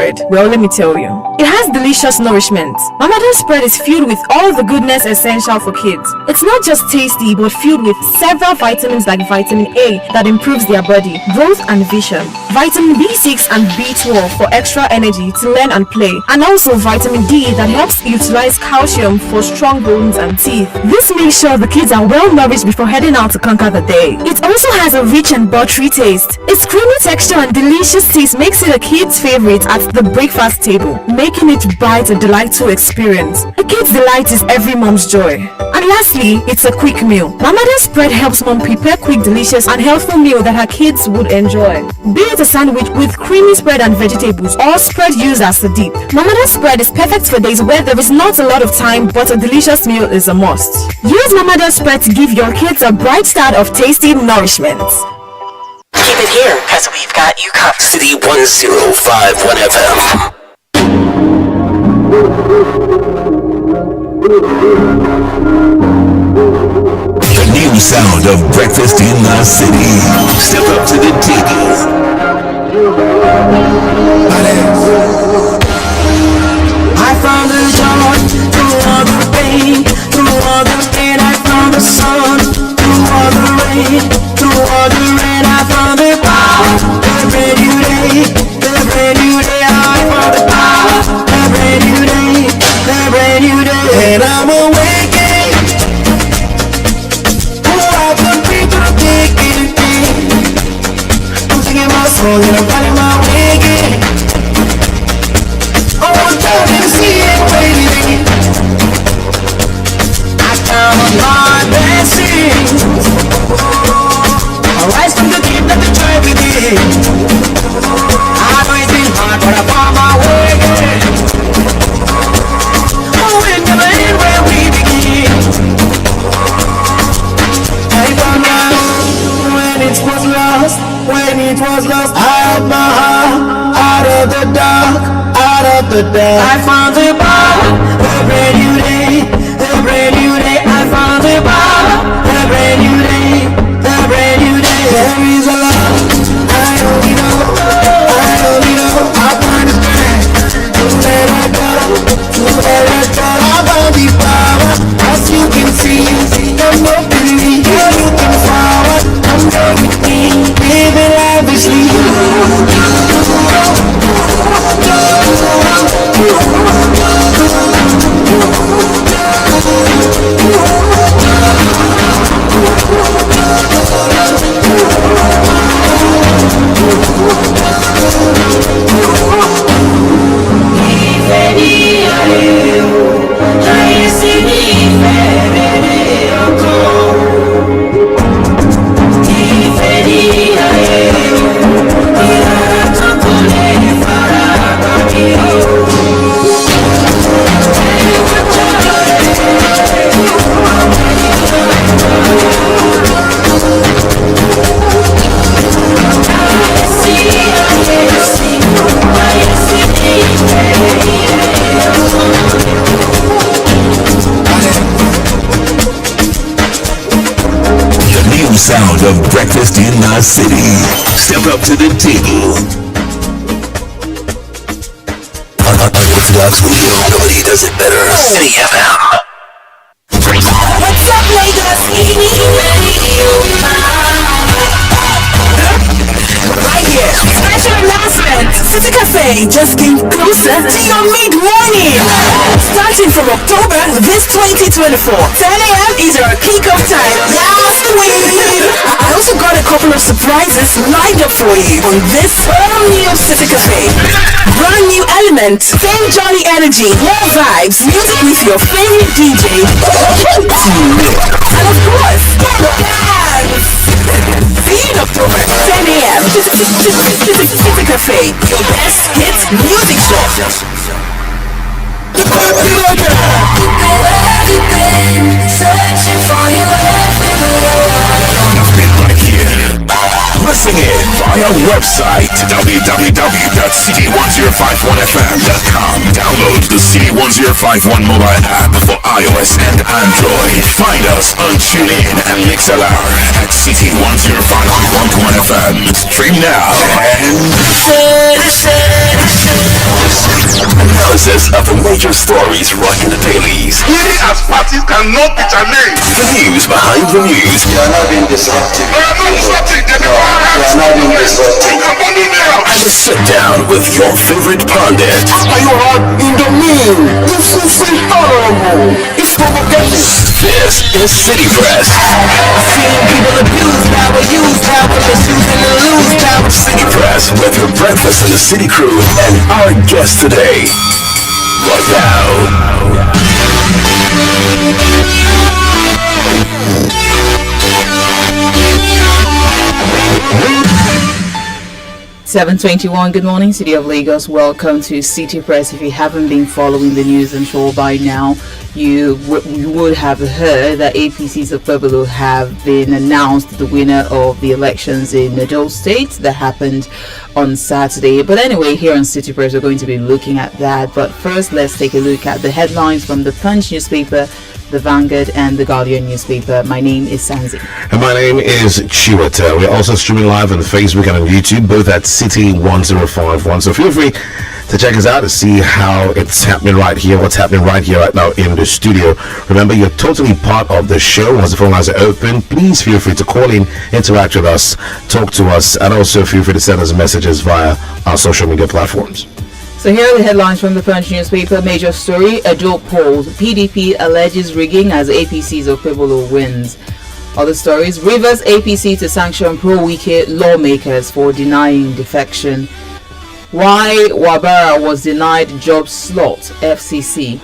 spread? Well, let me tell you. It has delicious nourishment. Mamadan spread is filled with all the goodness essential for kids. It's not just tasty, but filled with several vitamins like vitamin A that improves their body, growth and vision, vitamin B6 and B12 for extra energy to learn and play, and also vitamin D that helps utilize calcium for strong bones and teeth. This makes sure the kids are well nourished before heading out to conquer the day. It also has a rich and buttery taste. Its creamy texture and delicious taste makes it a kid's favorite at the breakfast table, making it bite a delightful experience. A kid's delight is every mom's joy. And lastly, it's a quick meal. Mamadan spread helps mom prepare quick, delicious and healthful meal that her kids would enjoy. Be it a sandwich with creamy spread and vegetables, or spread used as a dip. Mamadan spread is perfect for days where there is not a lot of time, but a delicious meal is a must. Use Mamadan spread to give your kids a bright start of tasty nourishment. Keep it here, cause we've got you covered. City 1051 FM. The new sound of breakfast in the city. Step up to the table. I found the joy through all the pain, through all the pain. I found the sun through all the rain, through all the rain. I found the power, the brand new day, the brand new day. I found the power, the brand new day, the brand new day. And I'm awakening. Oh, I've been people taking it. I'm singing my song and I'm finding my way again. Oh, I'm trying to see it waiting. I count my blessings. I rise from the deep, let the joy begin. I know it's been hard, but I found my way again. Oh, it never end where we begin. I found out when it was lost, I had my heart out of the dark, out of the dark. I found the power, the brand new day, the brand new day. I found the power, the brand new day, the brand new day. There is a love, I only know, I find the strength to let it go, to let it go. I found the power, as you can see, I'm open me, you're looking forward, I'm going in, living lavishly. Sound of breakfast in the city. Step up to the table. Unorthodox radio. Nobody does it better. City FM. What's up, Lagos? Right here. Special announcement. City Cafe just came closer to your mid-morning. Starting from October this 2024, 10 a.m. is our kick-off time. Last week. I also got a couple of surprises lined up for you on this all new City Cafe. Brand new element, same jolly energy, more vibes, music with your favorite DJ, and of course, dance. See you in October, 10 a.m. City Cafe, your best hits music show. Searching for you everywhere. You've been right here. Listen in via website www.city1051fm.com. Download the City 1051 mobile app for iOS and Android. Find us on TuneIn and MixLR at City 1051 FM. Stream now and analysis of the major stories rocking the dailies. We as parties cannot be challenged. The news behind the news. They are not being disruptive. They are not disrupting. They They are not being disruptive. And sit down with your favorite pundit. Are you hot in the moon? This is intolerable. It's provocative. This is City Press. I've seen people abuse power, use power, misusing and lose power. City Press with your breakfast in the city crew and our guest today. Right now. 7:21. Good morning, City of Lagos. Welcome to City Press. If you haven't been following the news, I'm sure by now you would have heard that APCs of Pueblo have been announced the winner of the elections in Edo State that happened on Saturday. But anyway, here on City Press, we're going to be looking at that. But first, let's take a look at the headlines from the Punch newspaper, the Vanguard, and the Guardian newspaper. My name is Sanzi. And my name is Chiwata. We're also streaming live on Facebook and on YouTube, both at City 1051. So feel free to check us out to see how it's happening right here, what's happening right here, right now in the studio. Remember, you're totally part of the show. Once the phone lines are open, please feel free to call in, interact with us, talk to us, and also feel free to send us messages via our social media platforms. So here are the headlines from the Punch newspaper. Major story, Edo polls. PDP alleges rigging as APCs of Pueblo wins. Other stories, Rivers APC to sanction pro-Wike lawmakers for denying defection. Why Wabara was denied job slot, FCC.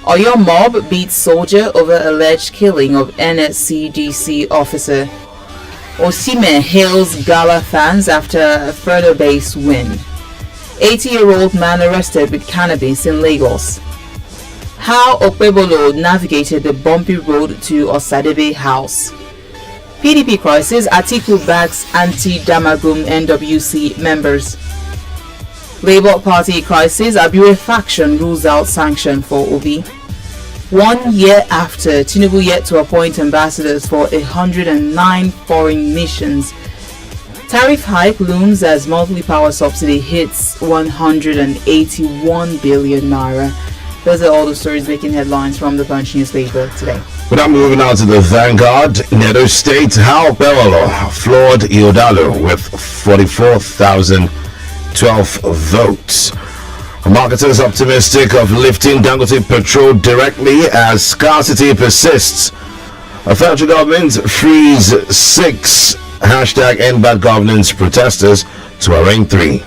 Oyo mob beats soldier over alleged killing of NSCDC officer. Osimhen hails Gala fans after a further base win. 80-year-old man arrested with cannabis in Lagos. How Okpebolo navigated the bumpy road to Osadebe House. PDP crisis, Atiku backs anti-Damagum NWC members. Labour Party crisis, Abure faction rules out sanction for Obi. 1 year after, Tinubu yet to appoint ambassadors for 109 foreign missions. Tariff hike looms as monthly power subsidy hits 181 billion naira. Those are all the stories making headlines from the Punch newspaper today. We're now moving on to the Vanguard. In Edo State, how Bello floored Iodalo with 44,012 votes. Marketers optimistic of lifting Dangote petrol directly as scarcity persists. A federal government frees 6 #end bad governance protesters to arraign 3.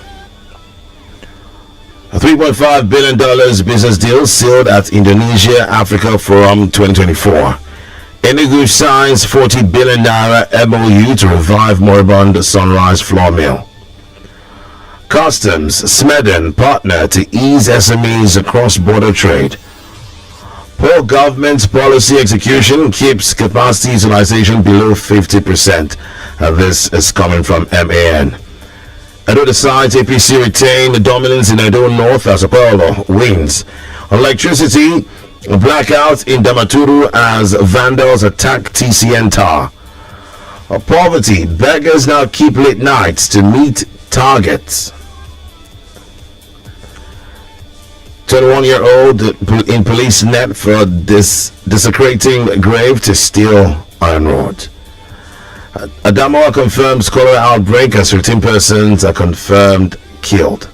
A $3.5 billion business deal sealed at Indonesia Africa Forum 2024. Enugu signs 40 billion naira MOU to revive moribund Sunrise flour mill. Customs, Smedden partner to ease SMEs cross-border trade. Poor government policy execution keeps capacity utilization below 50%. This is coming from MAN. Edo decides APC retain the dominance in Edo North as Apollo wins. Electricity, blackout in Damaturu as vandals attack TCN tower. Poverty, beggars now keep late nights to meet targets. 21-year-old in police net for desecrating grave to steal iron rod. Adamawa confirms cholera outbreak as 13 persons are confirmed killed.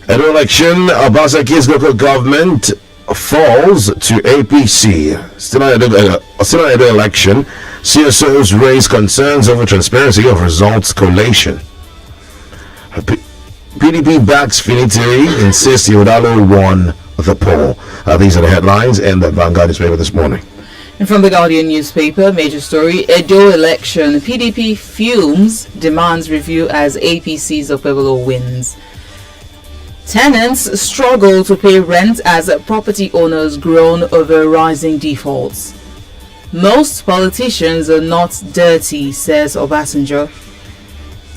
Edo election, Obasanjo's local government falls to APC. Still an Edo election, CSOs raise concerns over transparency of results collation. PDP backs Finitiri, insists Iodalo won the poll. These are the headlines in the Vanguard newspaper this morning. And from the Guardian newspaper, major story, Edo election, PDP fumes, demands review as APC's of Pueblo wins. Tenants struggle to pay rent as property owners groan over rising defaults. Most politicians are not dirty, says Obasanjo.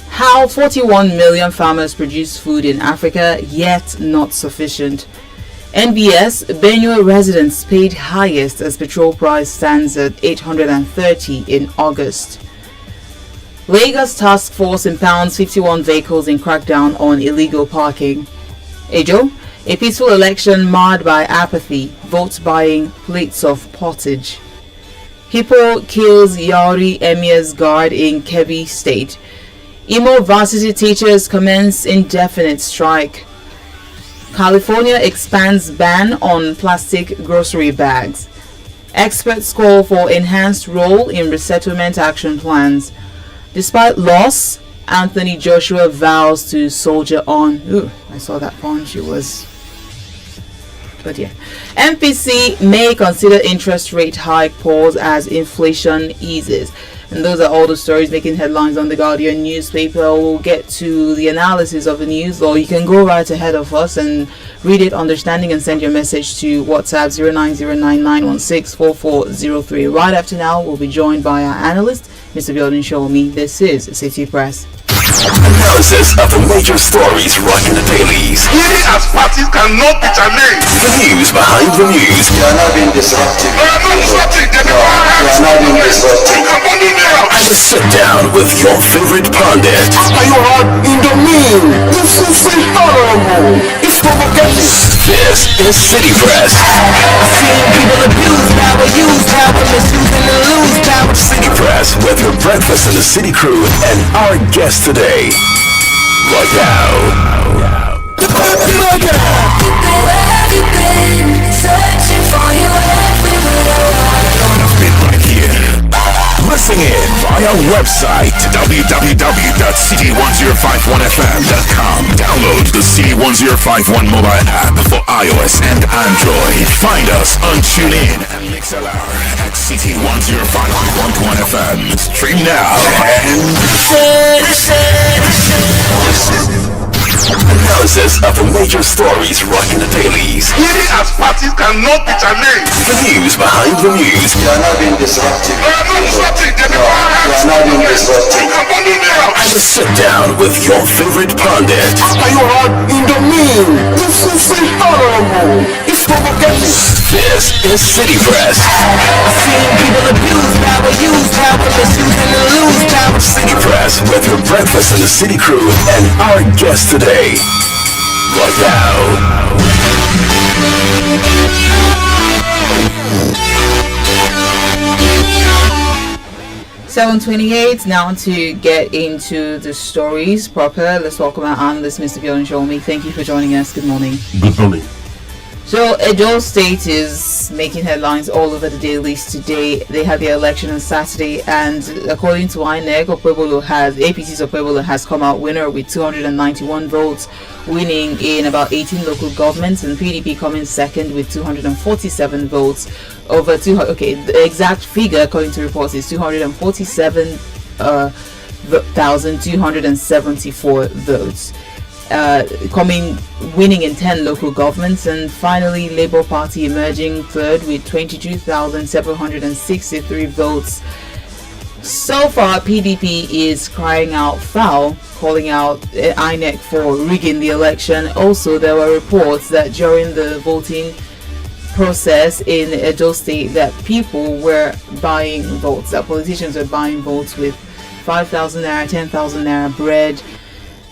How 41 million farmers produce food in Africa, yet not sufficient. NBS, Benue residents paid highest as petrol price stands at 830 in August. Lagos task force impounds 51 vehicles in crackdown on illegal parking. Edo, a peaceful election marred by apathy, vote buying, plates of pottage. Hippo kills Yauri Emir's guard in Kebbi State. Imo varsity teachers commence indefinite strike. California expands ban on plastic grocery bags. Experts call for enhanced role in resettlement action plans. Despite loss, Anthony Joshua vows to soldier on. Ooh, I saw that punch. It was... But yeah. MPC may consider interest rate hike pause as inflation eases. And those are all the stories making headlines on the Guardian newspaper. We'll get to the analysis of the news, or you can go right ahead of us and read it, understanding, and send your message to WhatsApp 0909916443. Right after now, we'll be joined by our analyst, Mr. Bjorn Shomi. This is City Press. Analysis of the major stories rocking the dailies. We as parties cannot be challenged. The news behind the news. You are not being disruptive. We are not disrupting. They You are not being disruptive. And a sit down with your favorite pundit. Are you hard in the mean? This is intolerable. It's provocative. This is City Press. I've seen people abuse power, use power, misuse and lose power. City Press with your breakfast in the city crew and our guest today. Right now. Right here. Listen in via website www.city1051fm.com. Download the City1051 mobile app for iOS and Android. Find us on TuneIn and MixLR at City1051.1 FM. Stream now analysis of the major stories rocking the dailies. We as parties cannot be challenged. The news behind the news. You are not being disruptive. We are not disrupting. They You are not being disruptive. And a sit down with your favorite pundit. Are you hard in the mean? This is intolerable. It's provocative. This is City Press. I've seen people abuse power, use power, misuse and lose power. City Press with your breakfast in the city crew and our guest today. Right now. 7:28 now to get into the stories proper. Let's welcome our analyst, Mr. Bjorn Shomi. Thank you for joining us. Good morning. Good morning. So Edo State is making headlines all over the dailies today. They had their election on Saturday, and according to INEC, APC's Okwebolo has come out winner with 291 votes, winning in about 18 local governments, and PDP coming second with 247 votes over 200. Okay, the exact figure according to reports is 247,274 votes. Winning in 10 local governments, and finally Labour Party emerging third with 22,763 votes. So far, PDP is crying out foul, calling out INEC for rigging the election. Also, there were reports that during the voting process in Edo State that people were buying votes, that politicians were buying votes with 5,000 naira, 10,000 naira bread.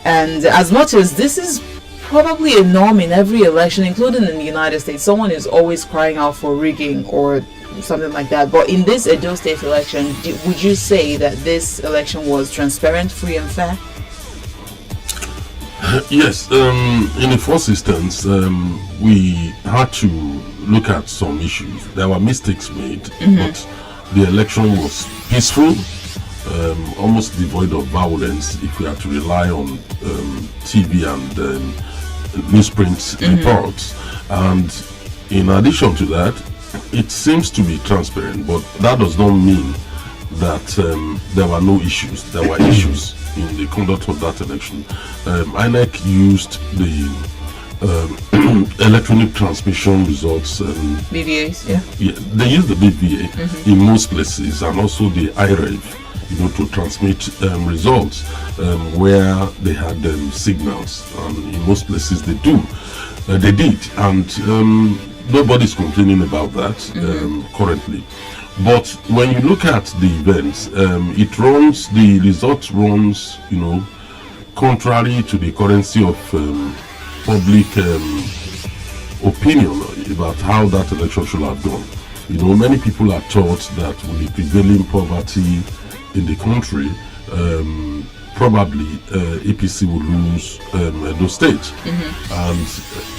And as much as this is probably a norm in every election, including in the United States, someone is always crying out for rigging or something like that. But in this Edo State election, would you say that this election was transparent, free and fair? Yes, in the first instance, we had to look at some issues. There were mistakes made, but the election was peaceful. Almost devoid of violence if we are to rely on TV and newsprint reports. And in addition to that, it seems to be transparent, but that does not mean that there were no issues. There were issues in the conduct of that election. INEC used the electronic transmission results. BVAs, yeah, they used the BVA in most places, and also the IREV, to transmit results where they had signals, and in most places they did, and nobody's complaining about that currently. But when you look at the events, the result runs, contrary to the currency of public opinion about how that election should have gone. You know, many people are taught that with the prevailing poverty in the country, probably APC will lose Edo State. And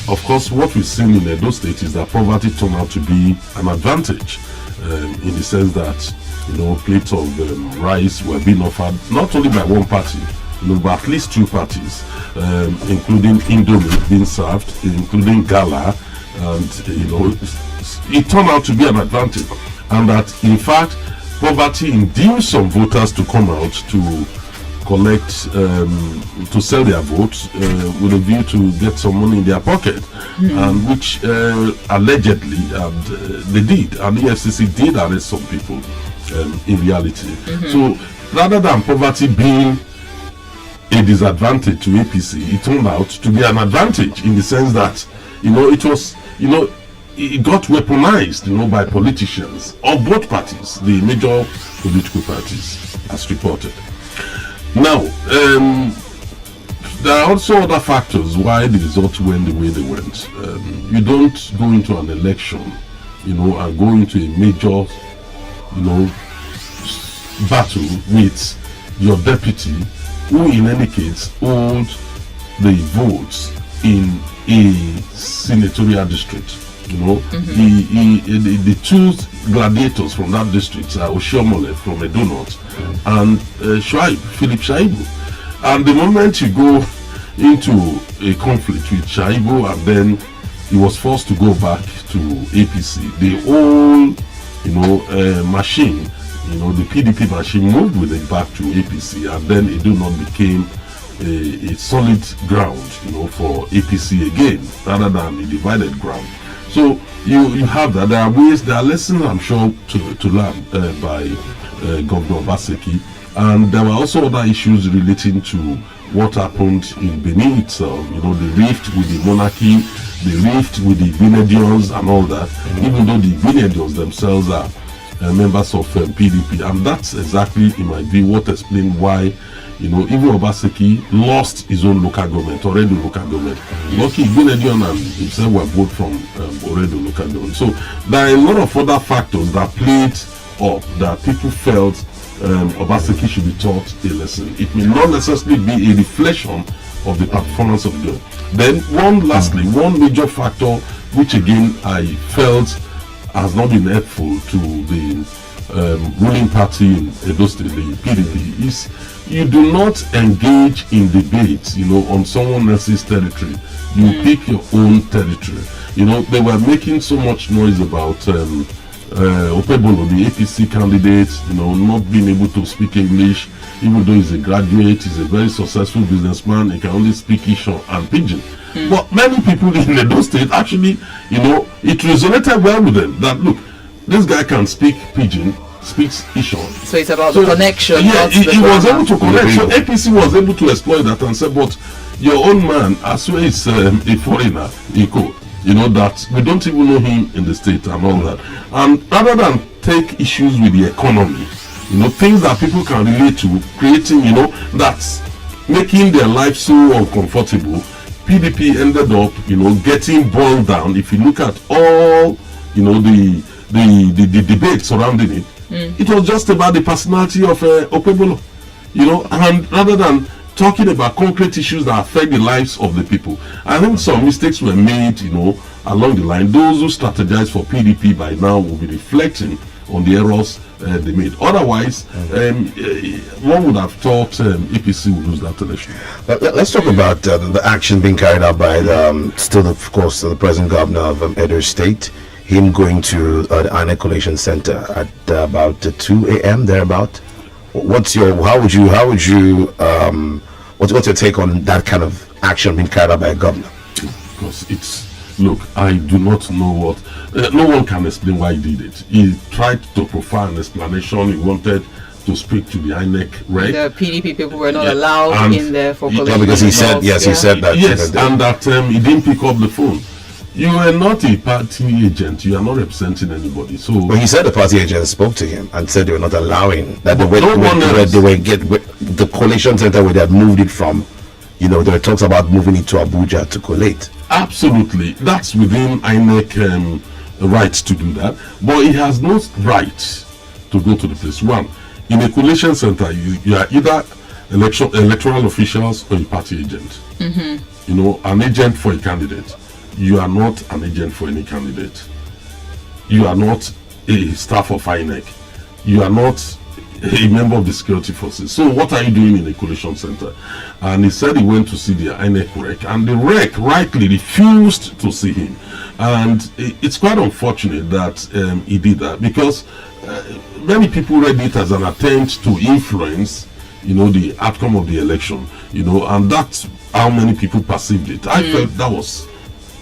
of course, what we've seen in Edo State is that poverty turned out to be an advantage in the sense that, you know, plates of rice were being offered not only by one party, you know, but at least two parties, including Indomie being served, including Gala, and you know, it turned out to be an advantage, and that in fact poverty induced some voters to come out to collect, to sell their votes with a view to get some money in their pocket, and which allegedly they did, and the EFCC did arrest some people in reality. So rather than poverty being a disadvantage to APC, it turned out to be an advantage in the sense that, you know, it was, you know, it got weaponized, you know, by politicians of both parties, the major political parties, as reported. Now, there are also other factors why the results went the way they went. You don't go into an election, you know, and go into a major, you know, battle with your deputy, who in any case hold the votes in a senatorial district. You know, the two gladiators from that district are Oshiomole from Edo North and Philip Shaibu. And the moment you go into a conflict with Shaibu, and then he was forced to go back to APC, the whole, you know, machine, you know, the PDP machine moved with it back to APC, and then Edo North became a solid ground, you know, for APC again, rather than a divided ground. So you have that. There are ways, there are lessons, I'm sure, to learn by Governor Obaseki, and there were also other issues relating to what happened in Benin itself. You know, the rift with the monarchy, the rift with the Grenadiers, and all that. Even though the Grenadiers themselves are members of PDP, and that's exactly, in my view, what explained why, you know, even Obaseki lost his own local government, already local government. Lucky Grenadian and himself were both from already local government. So there are a lot of other factors that played up that people felt Obaseki should be taught a lesson. It may not necessarily be a reflection of the performance of the government. Then one major factor which again I felt has not been helpful to the ruling party in Edo State, the PDP, is you do not engage in debates, you know, on someone else's territory. You pick your own territory. You know, they were making so much noise about Opebolo, the APC candidate, you know, not being able to speak English, even though he's a graduate, he's a very successful businessman, he can only speak Isho and Pidgin. But many people in Edo State actually, you know, it resonated well with them that, look, this guy can speak Pidgin, speaks Isho. So it's about the connection. Yeah, he was able to connect. So APC was able to exploit that and say, but your own man, as well as a foreigner, Iko, you know, that we don't even know him in the state and all that. And rather than take issues with the economy, you know, things that people can relate to, creating, you know, that's making their life so uncomfortable, PDP ended up, you know, getting boiled down. If you look at all, you know, the debate surrounding it, it was just about the personality of Opebolo, you know, and rather than talking about concrete issues that affect the lives of the people. I think some mistakes were made, you know, along the line. Those who strategize for PDP by now will be reflecting on the errors they made. Otherwise, one would have thought APC would lose that election. Let's talk about the action being carried out by of course, the present governor of Edo State. Him going to the INEC Collation Center at about 2 a.m. thereabout. What's your take on that kind of action being carried out by a governor? Because look, I do not know what. No one can explain why he did it. He tried to provide an explanation. He wanted to speak to the INEC reg. The PDP people were not allowed in there for collection. No, because he said he said that. Yes, and that he didn't pick up the phone. You are not a party agent. You are not representing anybody. So, well, he said the party agent spoke to him and said they were not allowing that the collation center where they had moved it from there are talks about moving it to Abuja to collate. Absolutely, that's within INEC rights to do that, but it has no right to go to the place. One, in a collation center, you are either electoral officials or a party agent. An agent for a candidate. You are not an agent for any candidate. You are not a staff of INEC. You are not a member of the security forces. So what are you doing in a collation center? And he said he went to see the INEC rec, and the rec rightly refused to see him. And it's quite unfortunate that he did that, because many people read it as an attempt to influence the outcome of the election, and that's how many people perceived it. I felt that was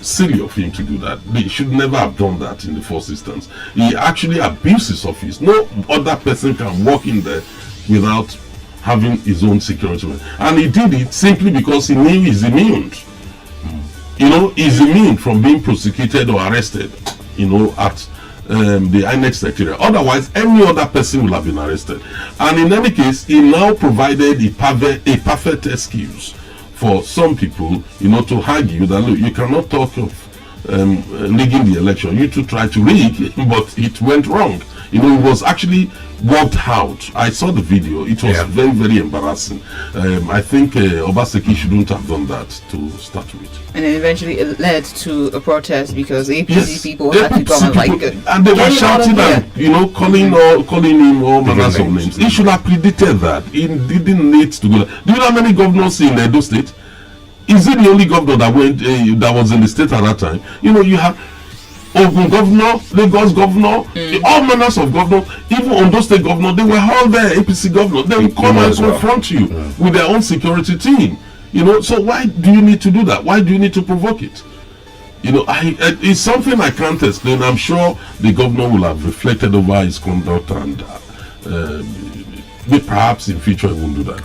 silly of him to do that. They should never have done that in the first instance. He actually abused his office. No other person can walk in there without having his own security. And he did it simply because he knew he's immune. He's immune from being prosecuted or arrested, at the INEC secretariat. Otherwise, any other person will have been arrested. And in any case, he now provided a perfect excuse for some people, to argue that, look, you cannot talk of rigging the election. You two tried to rig, but it went wrong. It was actually worked out. I saw the video. It was very, very embarrassing. I think Obaseki shouldn't have done that to start with. And then eventually it led to a protest because APC people had to come and they were shouting and calling him all manners of names. He should have predicted that. He didn't need to go there. Do you know how many governors in Edo State? Is it the only governor that went that was in the state at that time? You have Ogun governor, Lagos governor, all manners of governors, even Ondo State governor. They were all there, APC governor. They will come and confront you with their own security team. So why do you need to do that? Why do you need to provoke it? It's something I can't explain. I'm sure the governor will have reflected over his conduct, and perhaps in future he won't do that.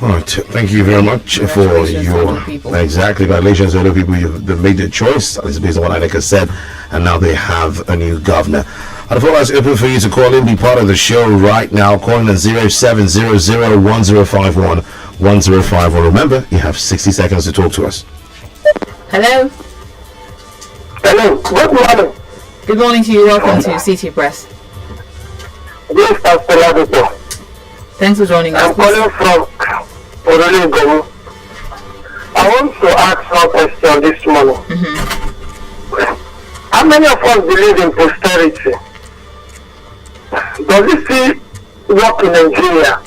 All right, thank you very much for your violations to other people. They've made their choice. It's based on what INEC has said, and now they have a new governor. And the phone line is open for you to call in, be part of the show right now. Calling on 0700-1051-1051. Remember, you have 60 seconds to talk to us. Hello. Hello. Good morning. Good morning to you. Welcome to City Press. Yes, Pastor. Thanks for joining us. I'm calling from Orolego. I want to ask one question this morning. How many of us believe in posterity? Does it still work in Nigeria?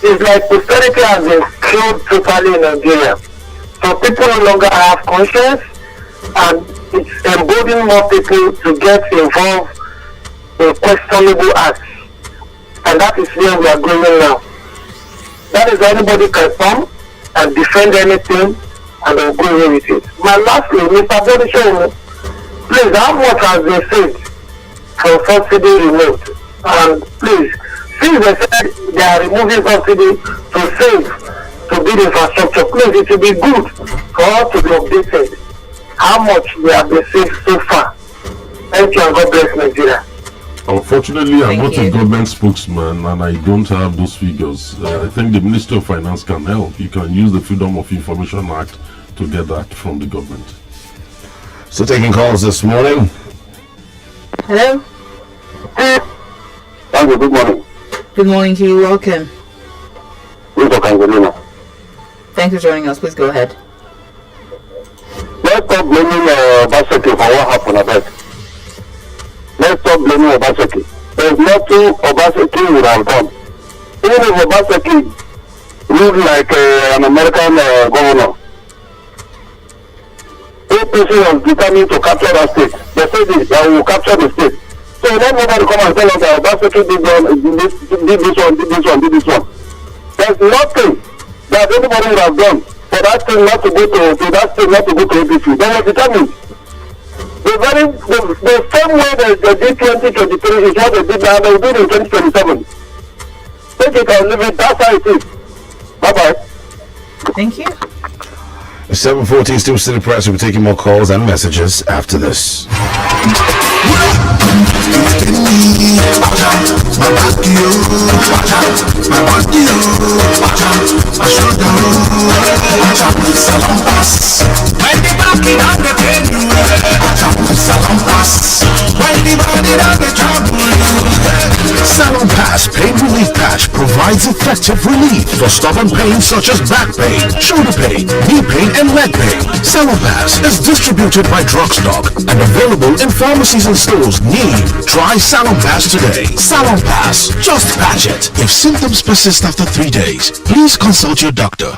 It's like posterity has been killed totally in Nigeria. So people no longer have conscience, and it's emboldening more people to get involved in questionable acts. And that is where we are going now. That is why anybody can come and defend anything and they'll go away with it. My lastly, Mr. Bodisho, please, how much has been saved from subsidy removed? And please, since they said they are removing subsidy to save, to build infrastructure, please, it will be good for us to be updated how much we have been saved so far. Thank you, and God bless Nigeria. Unfortunately, I'm not a government spokesman, and I don't have those figures. I think the Ministry of Finance can help. You can use the Freedom of Information Act to get that from the government. So taking calls this morning. Hello. Thank you. Good morning. Good morning to you. Welcome. Thanks for joining us. Please go ahead. Let's stop blaming Obaseki for what happened at that. Let's stop blaming Obaseki. There's nothing Obaseki would have done. Even if Obaseki ruled like an American governor, APC was determined to capture that state. They said they will capture the state. So let nobody come and tell us that Obaseki did this one. There's nothing that anybody would have done for that thing not to go to that state, not to go to APC. They were determined. The same way that they did 2023 is what they did now, they will do it in 2027. Take it and leave it, that's how it is. Bye-bye. Thank you. 7:14, still City Press. We'll be taking more calls and messages after this. Watch out, my back you. Watch out, my body you. Watch out, my shoulder. Watch out, salon pass. When the back in on the pain you. Watch out, salon pass. When the body on the trouble you. Salon Pass Pain Relief Patch provides effective relief for stubborn pain such as back pain, shoulder pain, knee pain, and leg pain. Salon Pass is distributed by Drugstock and available in pharmacies and stores near you. Try Salon Pass today. Salon Pass, just patch it. If symptoms persist after 3 days, please consult your doctor.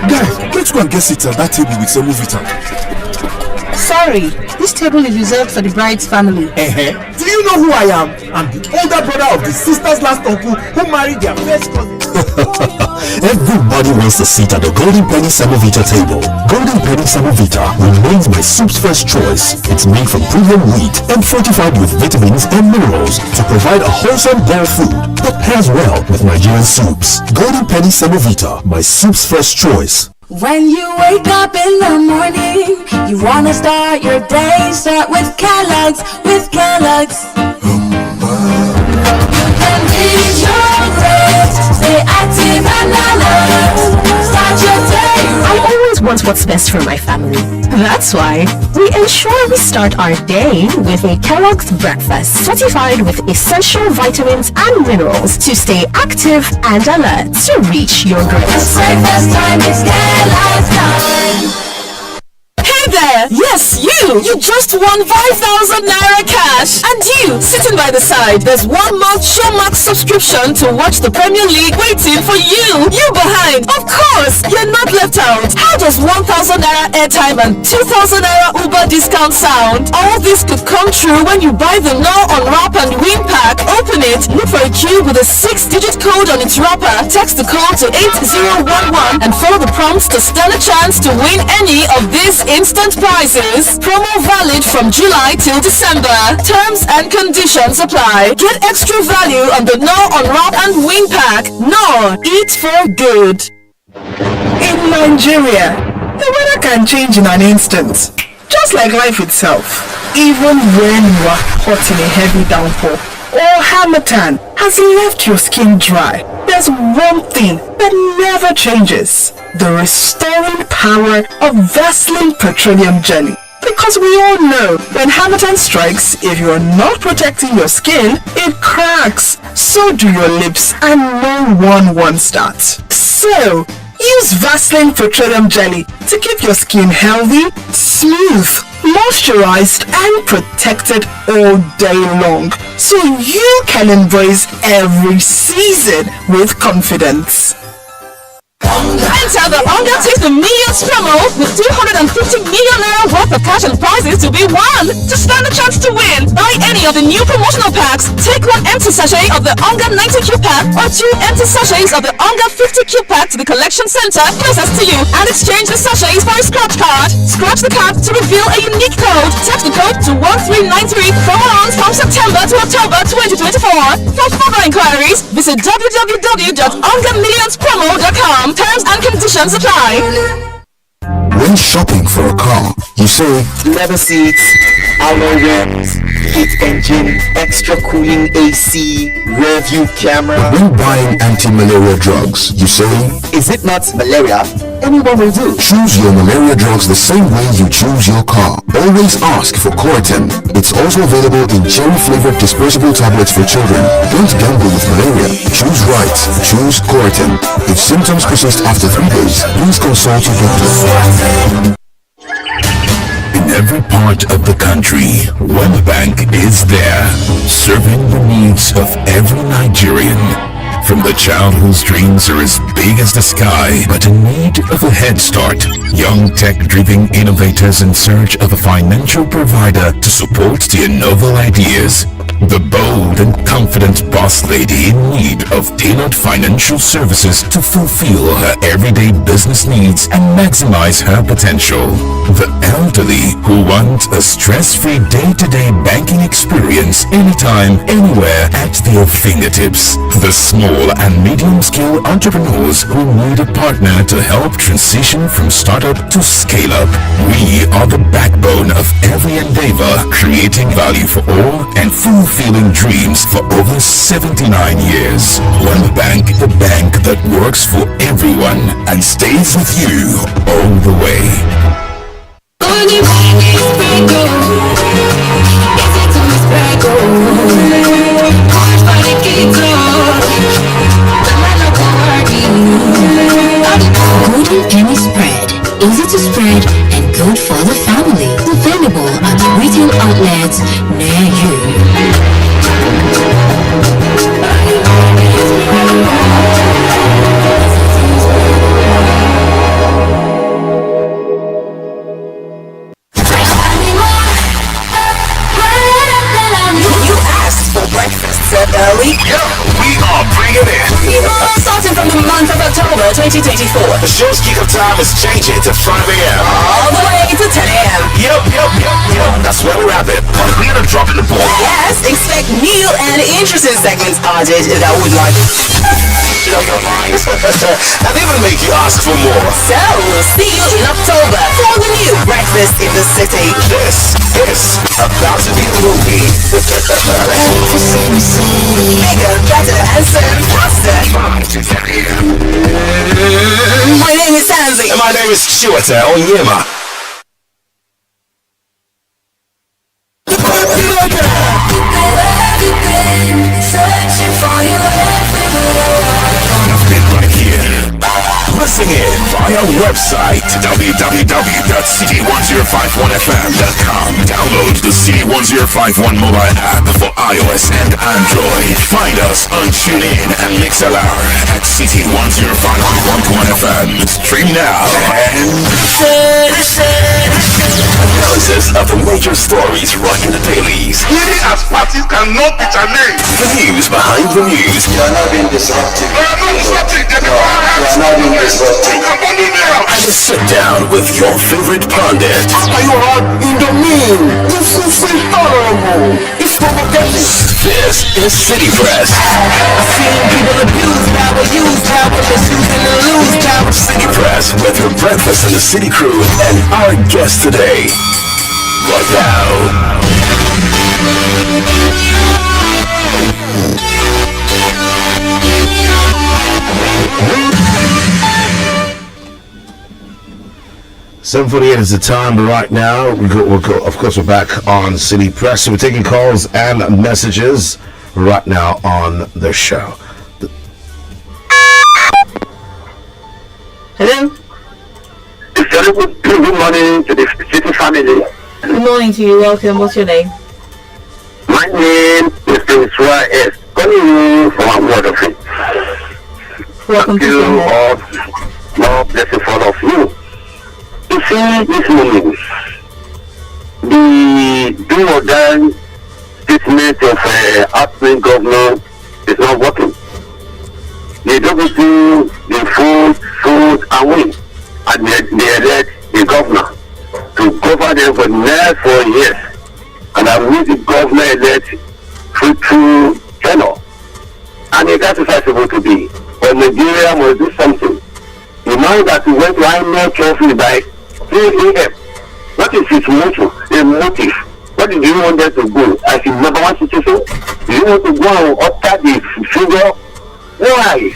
Guys, let's go and get seats at that table with some movie time. Sorry, this table is reserved for the bride's family. Do you know who I am? I'm the older brother of the sister's last uncle who married their first cousin. Everybody wants a seat at the Golden Penny Samovita table. Golden Penny Samovita remains my soup's first choice. It's made from premium wheat and fortified with vitamins and minerals to provide a wholesome bowl food that pairs well with Nigerian soups. Golden Penny Samovita, my soup's first choice. When you wake up in the morning, you wanna start your day, start with Kellogg's, And eat your grapes, stay active and alert, start your day. I always want what's best for my family. That's why we ensure we start our day with a Kellogg's breakfast, fortified with essential vitamins and minerals to stay active and alert to reach your goals. It's breakfast time, it's Kellogg's time. Hey there! Yes, you! You just won 5,000 Naira cash! And you, sitting by the side, there's 1 month Showmax subscription to watch the Premier League waiting for you! You behind! Of course! You're not left out! How does 1,000 Naira airtime and 2,000 Naira Uber discount sound? All this could come true when you buy the No Unwrap and Win pack. Open it, look for a cube with a 6-digit code on its wrapper, text the code to 8011 and follow the prompts to stand a chance to win any of these instant prizes. Promo valid from July till December. Terms and conditions apply. Get extra value on the No Unwrap and Win pack. No, eat for good. In Nigeria, the weather can change in an instant, just like life itself. Even when you are caught in a heavy downpour or harmattan has left your skin dry, there's one thing that never changes: the restoring power of Vaseline Petroleum Jelly. Because we all know when harmattan strikes, if you're not protecting your skin, it cracks. So do your lips, and no one wants that. So use Vaseline Petroleum Jelly to keep your skin healthy, smooth, moisturized, and protected all day long, so you can embrace every season with confidence. Enter the Onga Taste the Millions promo with 250 million naira worth of cash and prizes to be won. To stand a chance to win, buy any of the new promotional packs, take 1 empty sachet of the Onga 90Q pack or 2 empty sachets of the Onga 50Q pack to the collection center closest to you and exchange the sachets for a scratch card. Scratch the card to reveal a unique code. Text the code to 1393. Promo runs from September to October 2024. For further inquiries, visit www.ongamillionspromo.com. Terms and conditions apply. When shopping for a car, you say Leather seats, alloy rims, heat engine, extra cooling AC, rear view camera. when buying anti-malaria drugs, you say Is it not malaria? Anyone will do. choose your malaria drugs the same way you choose your car. Always ask for Coartem. It's also available in cherry-flavored dispersible tablets for children. Don't gamble with malaria. Choose right. Choose Coartem. If symptoms persist after 3 days, please consult your doctor. In every part of the country, One Bank is there, serving the needs of every Nigerian. From the child whose dreams are as big as the sky, but in need of a head start. Young tech-driven innovators in search of a financial provider to support their novel ideas. The bold and confident boss lady in need of tailored financial services to fulfill her everyday business needs and maximize her potential. The elderly who want a stress-free day-to-day banking experience anytime, anywhere at their fingertips. The small small and medium-scale entrepreneurs who need a partner to help transition from startup to scale-up. We are the backbone of every endeavor, creating value for all and fulfilling dreams for over 79 years. One Bank, the bank that works for everyone and stays with you all the way. Golden Penny Spread. Easy to spread and good for the family. Available at retail outlets near You asked for breakfast so early? Yeah, we are bringing it. Starting from the month of October 2024. The show's kick-off time is changing to 5 a.m. All the way to 10 a.m. Yep. That's where we wrap it. But we're not dropping the ball. Yes, expect new and interesting segments added that would like blow your mind And even make you ask for more. So, see you in October for the new Breakfast in the City. This is about to be the movie. Bigger, better, and served faster. 5 to 10 a.m. My name is Sanzi. And my name is Chiwete Onyema. I've been right here. Listen in via website www.city1051fm.com. Download the City1051 mobile app for iOS and Android. Find us on TuneIn and MixLR at City1051.1 FM. Stream now and analysis of the major stories rocking the dailies. We as parties cannot be challenged. The news behind the news. You are not being disruptive. We are not disrupting the You are not being disruptive. And sit down with your favorite pundit. Are you all in the mean? This is intolerable. It's provocative. This is City Press. I've seen people abuse power, use power, misuse and lose power. City Press with your breakfast in the city crew and our guest today. Right now. $7:48 is the time, but right now we'll go. Of course, we're back on City Press. So we're taking calls and messages right now on the show. Hello. Good morning to the city family. Good morning to you. Welcome. What's your name? My name is Prince S. Calling you from a word of it. Welcome to you the all. More blessing for all of you. You see, this moment, the do or die statement of outgoing governor is not working. They don't do the food and win, and they elect the governor to govern them for the next 4 years. And I wish the governor elect through tenor. And that's what it's supposed to be. But Nigeria must do something. The man that we went to INEC carefully by 3 a.m. What is his motive? The motive. What do you want them to go? As a number one citizen? Do you want to go and utter the figure? Why?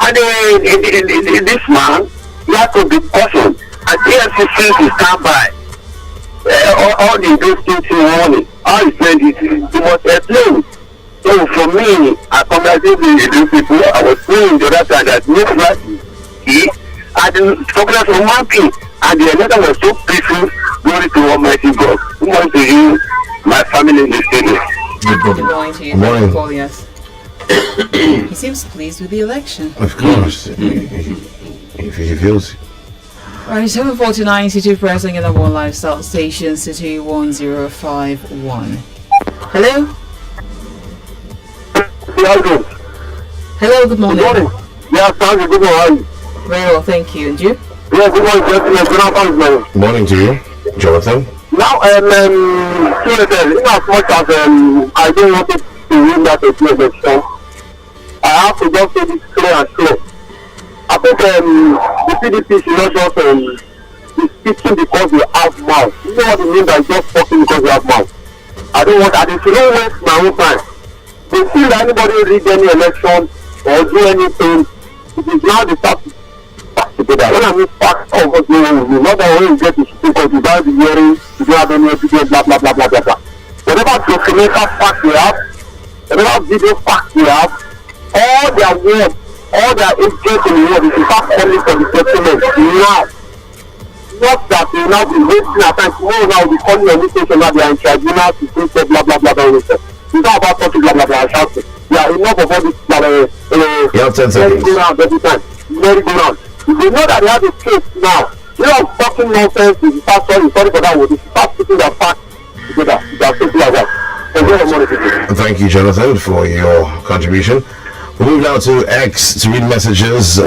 And this man, he has to be cautioned. And EFCC to stand by. All the those things in warning. All his friends, he must explain. So for me, I congratulate the people. I was saying the other time that no flag and talking from one thing, and the another was so peaceful. Glory to Almighty God. Good morning to you, my family in the studio. Good morning to you. Thank you for calling us. He seems pleased with the election. Of course. If he feels. Right, 7:49 City Pressing in the One Lifestyle Station, City 1051. Hello? Hello, good morning. Good morning. Yeah, thank you. Good morning. Very well, thank you. And you? Yeah, good morning, gentlemen. Good afternoon. Morning to you, Jonathan. Now, in as much as I don't want to win that election, I have to just say this slow and slow. I think the PDP should not just be speaking because they have mouth. You know what it means by just talking because they have mouth? I don't want, I should not waste my own time. They feel that anybody rig any election or do anything, it is now the start together. When I mean fact, of course, not that when you get to speak because you don't be hearing, you don't have any evidence, blah, blah, blah, blah, blah, blah. Whatever documented facts they have, whatever video facts they have, all their words, all their agents in the world, they should start calling for the settlement now. Not that they will now be wasting our time. Tomorrow now will be calling on this station that they are in tribunal to say blah, blah, blah, blah, blah. It's not about talking blah, blah, blah, shouting. Yeah, enough of all this merry-go-round every time. Merry-go-round. If they know that they have a case now, they are talking nonsense, they start sorry for that word, they start putting their facts together. They are simple like that. Thank you, Jonathan, for your contribution. We move now to X to read messages.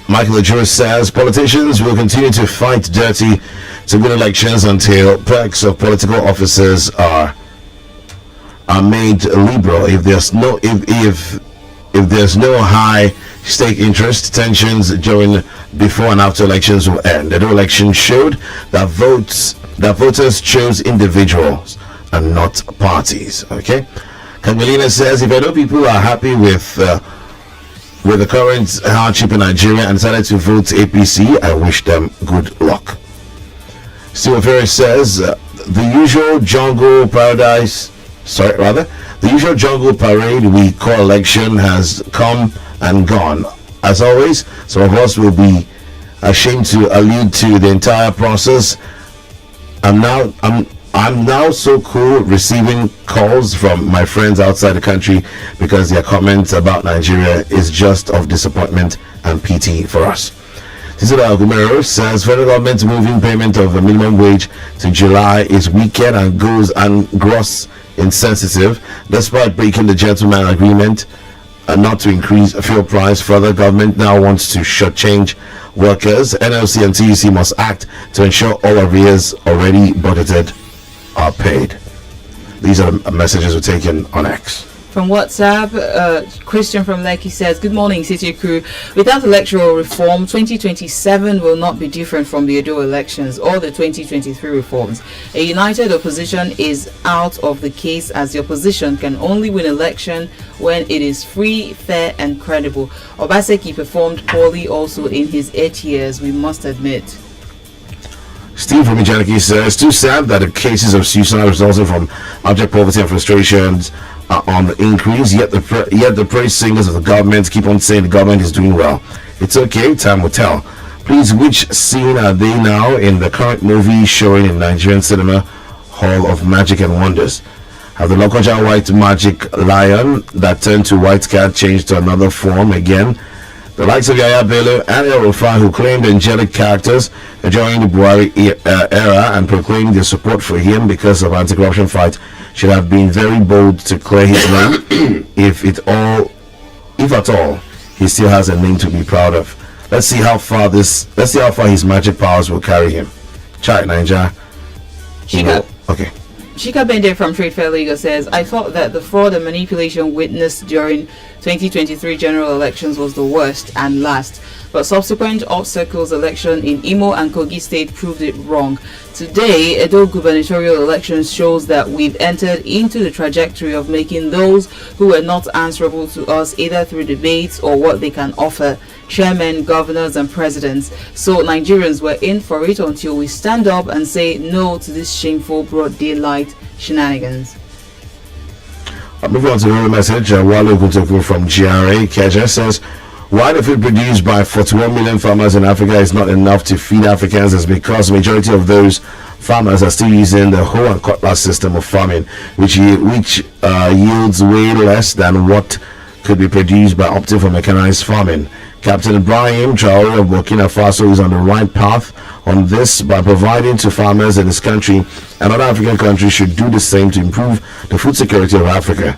Michael Ajura says politicians will continue to fight dirty to win elections until perks of political officers are made liberal. If there's no high stake interest, tensions during before and after elections will end. The election showed that voters chose individuals and not parties. Okay. Kangalina says, if I know people are happy with the current hardship in Nigeria and decided to vote APC, I wish them good luck. Stephen Ferris says, the usual jungle parade we call election has come and gone. As always, some of us will be ashamed to allude to the entire process. I'm now so cool receiving calls from my friends outside the country because their comments about Nigeria is just of disappointment and pity for us. Cicero Agumero says federal government moving payment of a minimum wage to July is wicked and gross insensitive. Despite breaking the gentleman agreement not to increase fuel price further, government now wants to shortchange workers. NLC and TUC must act to ensure all arrears already budgeted are paid. These are the messages we're taking on X. From WhatsApp, Christian from Lekki says, good morning, City Crew. Without electoral reform, 2027 will not be different from the Edo elections or the 2023 reforms. A united opposition is out of the case, as the opposition can only win election when it is free, fair and credible. Obaseki performed poorly also in his 8 years, we must admit. Steve from Ijanaki says, too sad that the cases of suicide resulting from abject poverty and frustrations are on the increase, yet the praise singers of the government keep on saying the government is doing well. It's okay, time will tell. Please, which scene are they now in the current movie showing in Nigerian cinema Hall of Magic and Wonders? Have the Lokoja white magic lion that turned to white cat changed to another form again? The likes of Yaya Bello and El Rufai, who claimed angelic characters during the Buhari era and proclaimed their support for him because of anti-corruption fight, should have been very bold to clear his name, if at all he still has a name to be proud of. Let's see how far his magic powers will carry him. Chai Ninja. Okay. Shika Bende from Trade Fair Legal says, I thought that the fraud and manipulation witnessed during 2023 general elections was the worst and last, but subsequent off-circles election in Imo and Kogi State proved it wrong. Today, Edo gubernatorial elections shows that we've entered into the trajectory of making those who are not answerable to us either through debates or what they can offer, chairmen, governors and presidents. So Nigerians were in for it until we stand up and say no to this shameful broad daylight shenanigans. Moving on to another message, Wale Kutoku from GRA Keja says, why the food produced by 41 million farmers in Africa is not enough to feed Africans is because majority of those farmers are still using the hoe and cutlass system of farming, which yields way less than what could be produced by opting for mechanized farming. Captain Ibrahim Traore of Burkina Faso is on the right path on this by providing to farmers in this country, and other African countries should do the same to improve the food security of Africa.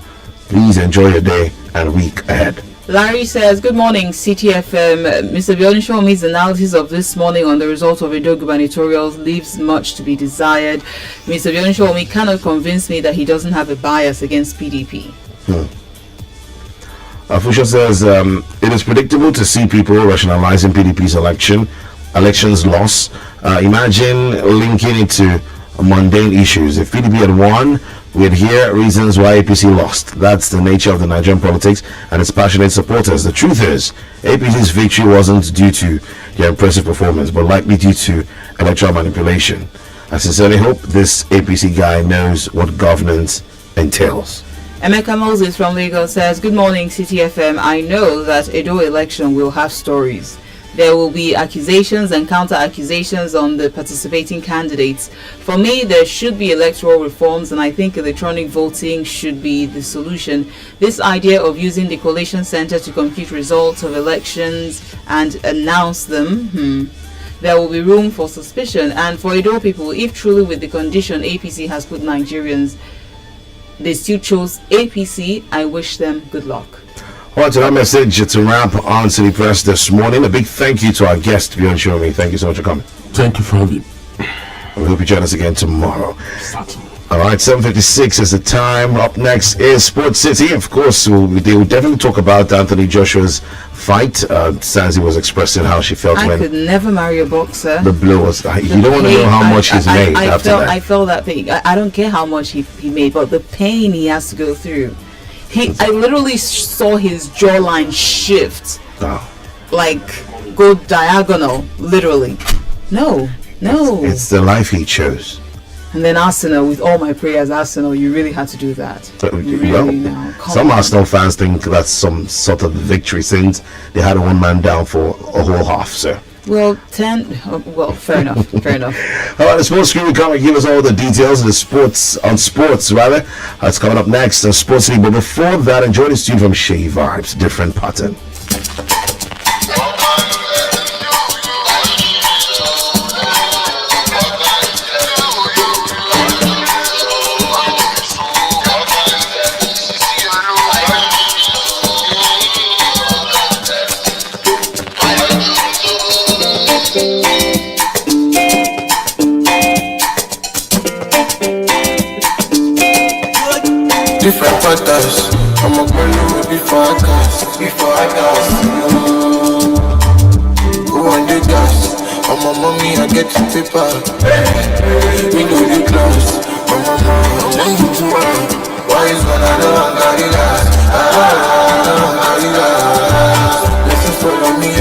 Please enjoy your day and week ahead. Larry says, good morning, CTFM. Mr. Bionishomi's analysis of this morning on the result of Edo gubernatorials leaves much to be desired. Mr. Bionishomi cannot convince me that he doesn't have a bias against PDP. Fusha says it is predictable to see people rationalizing PDP's elections loss. Imagine linking it to mundane issues. If PDP had won, we'd hear reasons why APC lost. That's the nature of the Nigerian politics and its passionate supporters. The truth is, APC's victory wasn't due to their impressive performance, but likely due to electoral manipulation. I sincerely hope this APC guy knows what governance entails. Emeka Moses from Lagos says, good morning, CTFM. I know that Edo election will have stories. There will be accusations and counter-accusations on the participating candidates. For me, there should be electoral reforms, and I think electronic voting should be the solution. This idea of using the collation center to compute results of elections and announce them, there will be room for suspicion. And for Edo people, if truly with the condition APC has put Nigerians, they still chose APC, I wish them good luck. Alright, to that message to wrap on City Press this morning. A big thank you to our guest, Bjorn Shomi. Thank you so much for coming. Thank you for having me. We hope you join us again tomorrow. Certainly. Alright, 7:56 is the time. Up next is Sports City. Of course, they will definitely talk about Anthony Joshua's fight. Sanzi was expressing how she felt I when could never marry a boxer. the blow was. You don't want to know how much he's made after that. I felt that pain. I don't care how much he made, but the pain he has to go through. I literally saw his jawline shift, like go diagonal, literally. No. It's the life he chose. And then Arsenal, with all my prayers, Arsenal, you really had to do that. Some Arsenal fans think that's some sort of victory since they had a one-man down for a whole half, sir. Well, fair enough. All right, the sports screen will come and give us all the details of the sports, rather. It's coming up next on Sports League. But before that, enjoy this tune from Shay Vibes, Different Pattern. Different patterns. I'm a girl before I gas. Who want the gas? I'm a mommy, I get the paper. We know the class. I'm a mom, I'm on the one. Why is one I don't got the last? I don't got the last. Listen, follow me.